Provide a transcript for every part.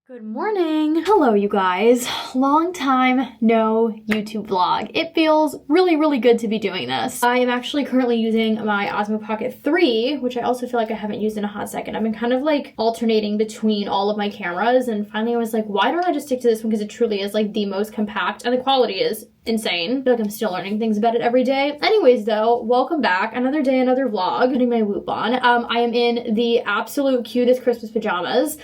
Good morning. Hello, you guys. Long time no YouTube vlog. It feels really good to be doing this. I am actually currently using my Osmo Pocket 3, which I also feel like I haven't used in a hot second. I've been kind of like alternating between all of my cameras, and finally I was like, why don't I just stick to this one, because it truly is like the most compact and the quality is insane. I feel like I'm still learning things about it every day. Anyways though, welcome back. Another day, another vlog. Putting my Whoop on. I am in the absolute cutest Christmas pajamas.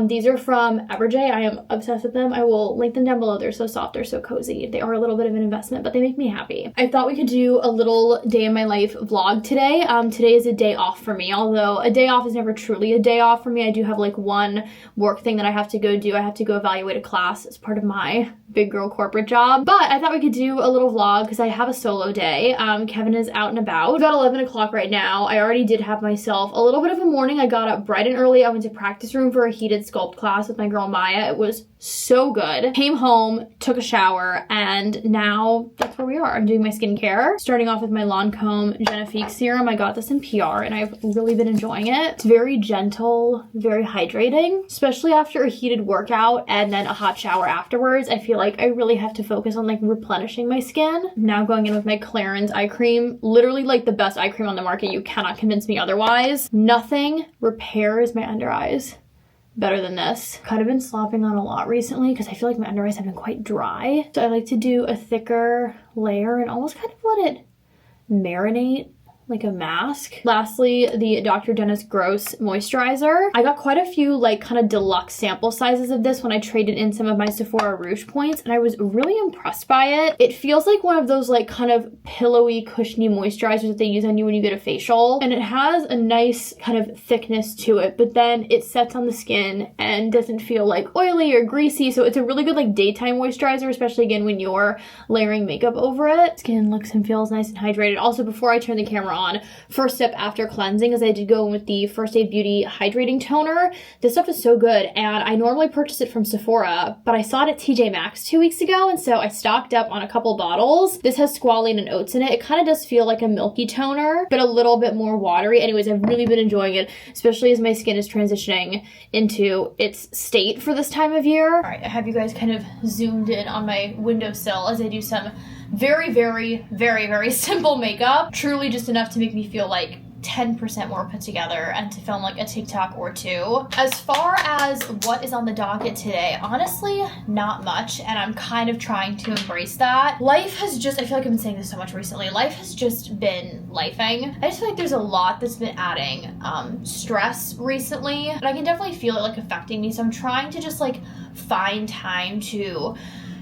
These are from Everjay. I am obsessed with them. I will link them down below. They're so soft, they're so cozy. They are a little bit of an investment, but they make me happy. I thought we could do a little day in my life vlog today. Today is a day off for me, although a day off is never truly a day off for me. I do have like one work thing that I have to go do. I have to go evaluate a class as part of my big girl corporate job, but I thought we could do a little vlog because I have a solo day. Kevin is out and about. It's about 11 o'clock right now. I already did have myself a little bit of a morning. I got up bright and early. I went to practice room for a heated sculpt class with my girl Maya. It was so good. Came home, took a shower, and now that's where we are. I'm doing my skincare. Starting off with my Lancome Genifique serum. I got this in PR and I've really been enjoying it. It's very gentle, very hydrating, especially after a heated workout and then a hot shower afterwards. I feel like I really have to focus on like replenishing my skin. I'm now going in with my Clarins eye cream. Literally like the best eye cream on the market. You cannot convince me otherwise. Nothing repairs my under eyes better than this. Kind of been slopping on a lot recently because I feel like my under eyes have been quite dry. So I like to do a thicker layer and almost kind of let it marinate like a mask. Lastly, the Dr. Dennis Gross moisturizer. I got quite a few like kind of deluxe sample sizes of this when I traded in some of my Sephora Rouge points, and I was really impressed by it. It feels like one of those like kind of pillowy, cushiony moisturizers that they use on you when you get a facial, and it has a nice kind of thickness to it, but then it sets on the skin and doesn't feel like oily or greasy, so it's a really good like daytime moisturizer, especially again when you're layering makeup over it. Skin looks and feels nice and hydrated. Also, before I turn the camera on, first step after cleansing is I did go in with the First Aid Beauty hydrating toner. This stuff is so good, and I normally purchase it from Sephora, but I saw it at TJ Maxx 2 weeks ago, and so I stocked up on a couple bottles. This has squalene and oats in it. It kind of does feel like a milky toner, but a little bit more watery. Anyways, I've really been enjoying it, especially as my skin is transitioning into its state for this time of year. All right, I have you guys kind of zoomed in on my windowsill as I do some very simple makeup. Truly just enough to make me feel like 10% more put together and to film like a TikTok or two. As far as what is on the docket today, honestly, not much, and I'm kind of trying to embrace that. Life has just, I feel like I've been saying this so much recently, life has just been lifing. I just feel like there's a lot that's been adding stress recently, and I can definitely feel it like affecting me, so I'm trying to just like find time to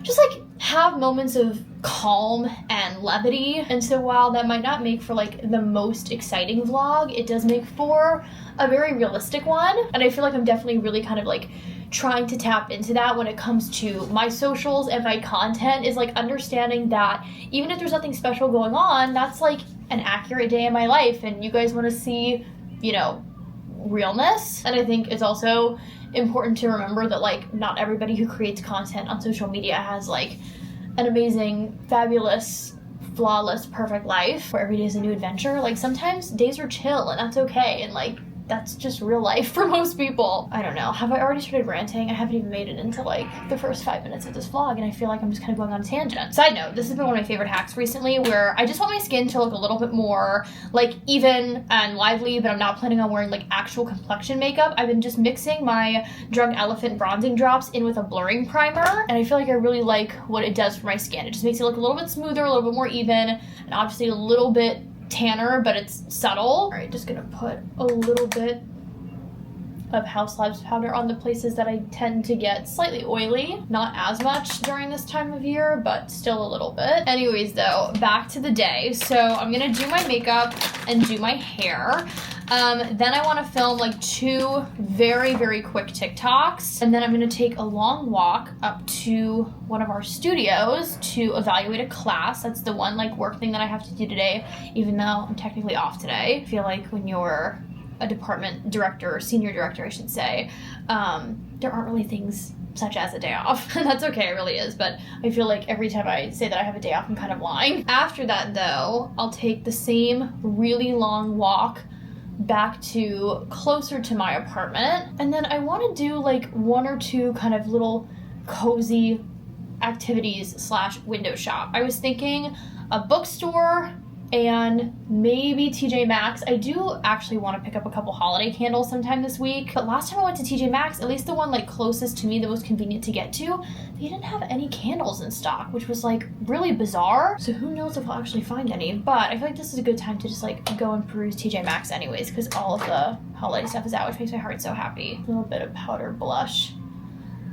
just like have moments of calm and levity. And so while that might not make for like the most exciting vlog, it does make for a very realistic one. And I feel like I'm definitely really kind of like trying to tap into that when it comes to my socials and my content, is like understanding that even if there's nothing special going on, that's like an accurate day in my life, and you guys want to see, you know, realness. And I think it's also important to remember that like not everybody who creates content on social media has like an amazing, fabulous, flawless, perfect life where every day is a new adventure. Like sometimes days are chill and that's okay, and like that's just real life for most people. I don't know. Have I already started ranting? I haven't even made it into like the first 5 minutes of this vlog, and I feel like I'm just kind of going on a tangent. Side note, this has been one of my favorite hacks recently, where I just want my skin to look a little bit more like even and lively, but I'm not planning on wearing like actual complexion makeup. I've been just mixing my Drunk Elephant bronzing drops in with a blurring primer, and I feel like I really like what it does for my skin. It just makes it look a little bit smoother, a little bit more even, and obviously a little bit tanner, but it's subtle. All right, just gonna put a little bit of House Labs powder on the places that I tend to get slightly oily. Not as much during this time of year, but still a little bit. Anyways though, back to the day. So I'm gonna do my makeup and do my hair. Then I want to film like 2 very quick TikToks, and then I'm going to take a long walk up to one of our studios to evaluate a class. That's the one like work thing that I have to do today, even though I'm technically off today. I feel like when you're a department director, or senior director I should say, there aren't really things such as a day off. And that's okay, it really is, but I feel like every time I say that I have a day off, I'm kind of lying. After that though, I'll take the same really long walk back to closer to my apartment. And then I want to do like 1 or 2 kind of little cozy activities slash window shop. I was thinking a bookstore and maybe TJ Maxx. I do actually want to pick up a couple holiday candles sometime this week, but last time I went to TJ Maxx, at least the one like closest to me, the most convenient to get to, they didn't have any candles in stock, which was like really bizarre. So who knows if I'll actually find any, but I feel like this is a good time to just like go and peruse TJ Maxx anyways, because all of the holiday stuff is out, which makes my heart so happy. A little bit of powder blush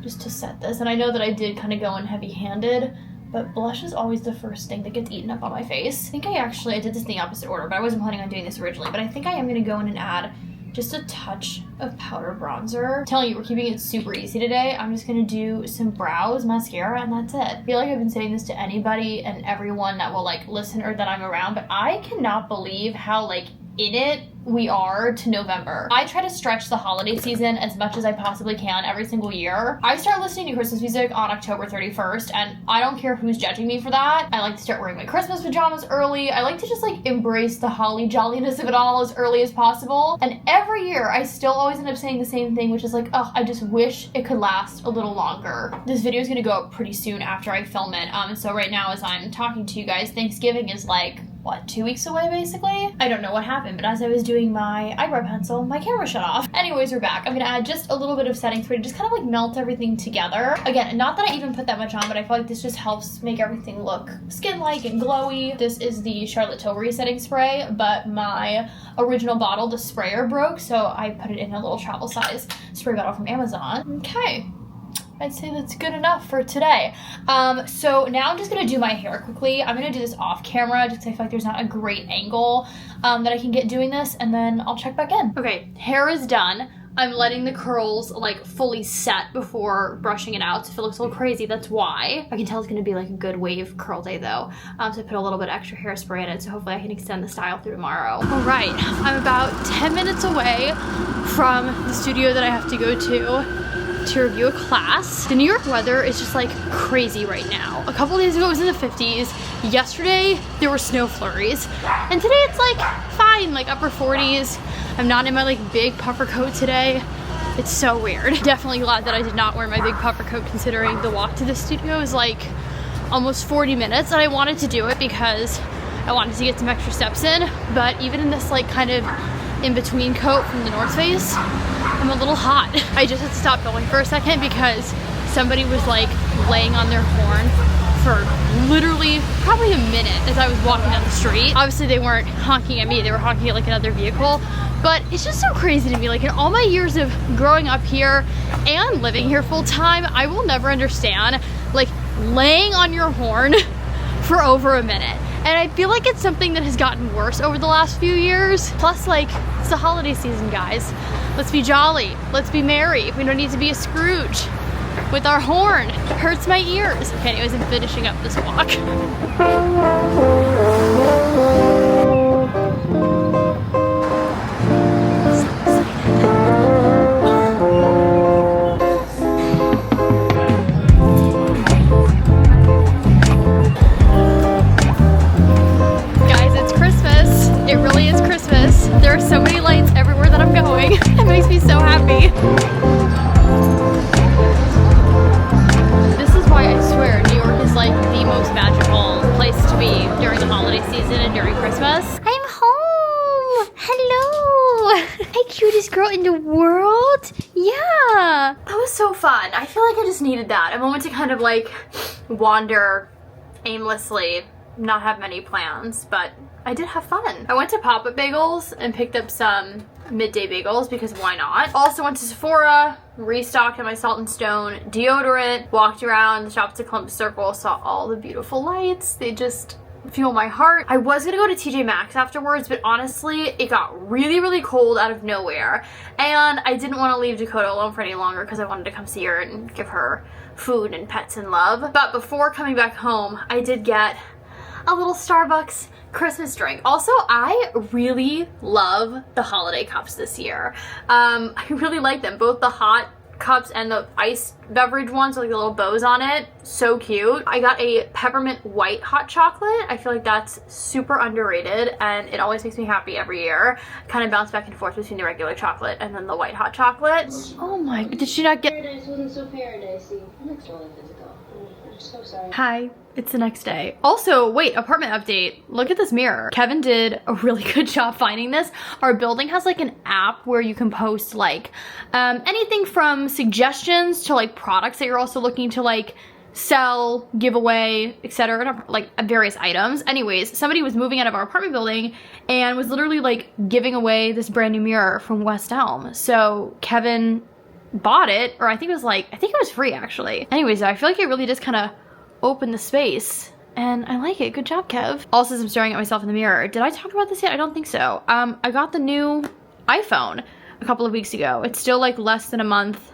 just to set this, and I know that I did kind of go in heavy-handed, but blush is always the first thing that gets eaten up on my face. I think I did this in the opposite order, but I wasn't planning on doing this originally, but I think I am gonna go in and add just a touch of powder bronzer. I'm telling you, we're keeping it super easy today. I'm just gonna do some brows, mascara, and that's it. I feel like I've been saying this to anybody and everyone that will like listen or that I'm around, but I cannot believe how like in it we are to November. I try to stretch the holiday season as much as I possibly can every single year. I start listening to Christmas music on October 31st, and I don't care who's judging me for that. I like to start wearing my Christmas pajamas early. I like to just like embrace the holly jolliness of it all as early as possible. And every year I still always end up saying the same thing, which is like, oh, I just wish it could last a little longer. This video is gonna go up pretty soon after I film it. So right now as I'm talking to you guys, Thanksgiving is like, what, 2 weeks away basically? I don't know what happened, but as I was doing my eyebrow pencil, my camera shut off. Anyways, we're back. I'm gonna add just a little bit of setting spray to just kind of like melt everything together. Again, not that I even put that much on, but I feel like this just helps make everything look skin-like and glowy. This is the Charlotte Tilbury setting spray, but my original bottle, the sprayer, broke, so I put it in a little travel size spray bottle from Amazon. Okay. I'd say that's good enough for today. So now I'm just gonna do my hair quickly. I'm gonna do this off camera just because I feel like there's not a great angle that I can get doing this, and then I'll check back in. Okay, hair is done. I'm letting the curls like fully set before brushing it out. So if it looks a little crazy, that's why. I can tell it's gonna be like a good wave curl day though. So I put a little bit extra hairspray in it, so hopefully I can extend the style through tomorrow. All right, I'm about 10 minutes away from the studio that I have to go to review a class. The New York weather is just like crazy right now. A couple days ago it was in the 50s. Yesterday there were snow flurries. And today it's like fine, like upper 40s. I'm not in my like big puffer coat today. It's so weird. Definitely glad that I did not wear my big puffer coat considering the walk to the studio is like almost 40 minutes, and I wanted to do it because I wanted to get some extra steps in. But even in this like kind of in-between coat from the North Face, I'm a little hot. I just had to stop filming for a second because somebody was like laying on their horn for literally probably a minute as I was walking down the street. Obviously they weren't honking at me, they were honking at like another vehicle. But it's just so crazy to me, like in all my years of growing up here and living here full time, I will never understand like laying on your horn for over a minute. And I feel like it's something that has gotten worse over the last few years. Plus, like, it's the holiday season, guys. Let's be jolly. Let's be merry. We don't need to be a Scrooge with our horn. It hurts my ears. Okay, anyways, I'm finishing up this walk. It really is Christmas. There are so many lights everywhere that I'm going. It makes me so happy. This is why I swear New York is like the most magical place to be during the holiday season and during Christmas. I'm home! Hello! Hey, cutest girl in the world? Yeah! That was so fun. I feel like I just needed that. A moment to kind of like wander aimlessly, not have many plans, but I did have fun. I went to Pop-Up Bagels and picked up some midday bagels because why not? Also went to Sephora, restocked on my Salt and Stone deodorant, walked around the Shops at Columbus Circle, saw all the beautiful lights. They just fuel my heart. I was gonna go to TJ Maxx afterwards, but honestly, it got really, really cold out of nowhere. And I didn't want to leave Dakota alone for any longer because I wanted to come see her and give her food and pets and love. But before coming back home, I did get a little Starbucks Christmas drink. Also, I really love the holiday cups this year. I really like them, both the hot cups and the iced beverage ones with like the little bows on it. So cute. I got a peppermint white hot chocolate. I feel like that's super underrated and it always makes me happy every year. Kind of bounce back and forth between the regular chocolate and then the white hot chocolate. Oh my, did she not get— Paradise wasn't so paradisey. Next one is physical. I'm so sorry. Hi. It's the next day. Also, wait, apartment update. Look at this mirror. Kevin did a really good job finding this. Our building has like an app where you can post like anything from suggestions to like products that you're also looking to like sell, give away, etc. Like various items. Anyways, somebody was moving out of our apartment building and was literally like giving away this brand new mirror from West Elm. So Kevin bought it, or I think it was free actually. Anyways, I feel like it really just kind of open the space and I like it. Good job, Kev. Also, as I'm staring at myself in the mirror, did I talk about this yet? I don't think so. I got the new iPhone a couple of weeks ago. It's still like less than a month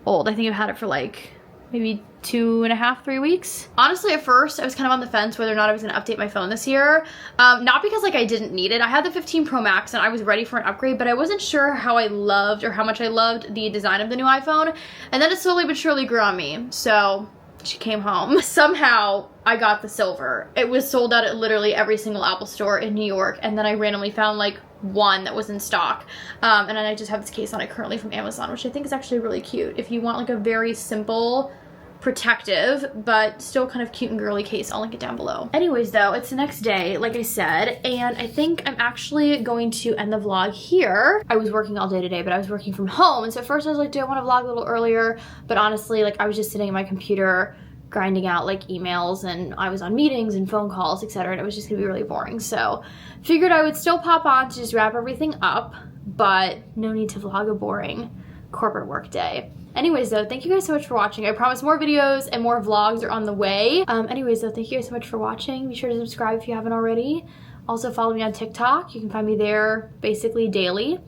old. I think I've had it for like maybe 2.5, 3 weeks. Honestly, at first I was kind of on the fence whether or not I was gonna update my phone this year. Not because like I didn't need it. I had the 15 Pro Max and I was ready for an upgrade, but I wasn't sure how I loved or how much I loved the design of the new iPhone. And then it slowly but surely grew on me. So she came home. Somehow I got the silver. It was sold out at literally every single Apple store in New York, and then I randomly found like one that was in stock. And then I just have this case on it currently from Amazon, which I think is actually really cute. If you want like a very simple, protective, but still kind of cute and girly case, I'll link it down below. Anyways though, it's the next day, like I said, and I think I'm actually going to end the vlog here. I was working all day today, but I was working from home, and so at first I was like, do I want to vlog a little earlier? But honestly, like I was just sitting at my computer grinding out like emails, and I was on meetings and phone calls, etc., and it was just gonna be really boring. So figured I would still pop on to just wrap everything up, but no need to vlog a boring corporate work day. Anyways though, thank you guys so much for watching. I promise more videos and more vlogs are on the way. Anyways though, thank you guys so much for watching. Be sure to subscribe if you haven't already. Also follow me on TikTok. You can find me there basically daily.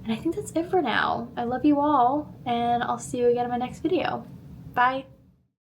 And I think that's it for now. I love you all, and I'll see you again in my next video. Bye.